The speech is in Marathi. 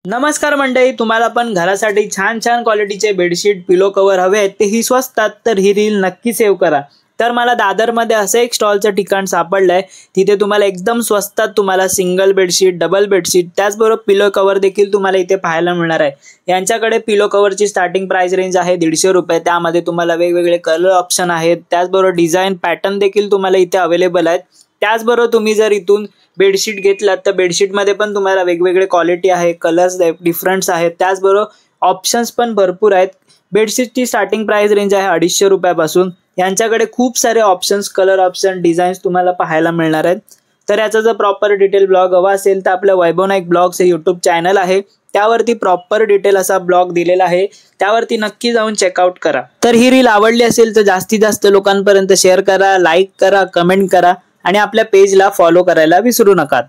नमस्कार मंडळी, तुम्हाला पण घरासाठी छान छान क्वालिटीचे बेडशीट पिलो कवर हवे आहेत तेही स्वस्तात, तर ही रील नक्की सेव्ह करा। तर मला दादरमध्ये असं एक स्टॉलचं ठिकाण सापडलंय, तिथे तुम्हाला एकदम स्वस्तात तुम्हाला सिंगल बेडशीट, डबल बेडशीट त्याचबरोबर पिलो कवर देखील तुम्हाला इथे पाहायला मिळणार आहे। यांच्याकडे पिलो कवरची स्टार्टिंग प्राइस रेंज आहे 150 रुपये। त्यामध्ये तुम्हाला वेगवेगळे कलर ऑप्शन आहेत, त्याचबरोबर डिझाइन पॅटर्न देखील तुम्हाला इथे अवेलेबल आहेत। त्याचबरोबर तुम्ही जर इथून बेडशीट घेतलात तर बेडशीटमध्ये पण तुम्हाला वेगवेगळे क्वालिटी आहे, कलर्स डिफरंट्स आहेत, त्याचबरोबर ऑप्शन्स पण भरपूर आहेत। बेडशीटची स्टार्टिंग प्राइस रेंज आहे 250 रुपयापासून। यांच्याकडे खूप सारे ऑप्शन्स, कलर ऑप्शन, डिझाईन्स तुम्हाला पाहायला मिळणार आहेत। तर याचा जर प्रॉपर डिटेल ब्लॉग हवा असेल तर आपलं वैभव नाईक ब्लॉग्स हे यूट्यूब चॅनल आहे, त्यावरती प्रॉपर डिटेल असा ब्लॉग दिलेला आहे, त्यावरती नक्की जाऊन चेकआउट करा। तर ही रील आवडली असेल तर जास्तीत जास्त लोकांपर्यंत शेअर करा, लाईक करा, कमेंट करा आणि आपल्या पेजला फॉलो करायला विसरू नका।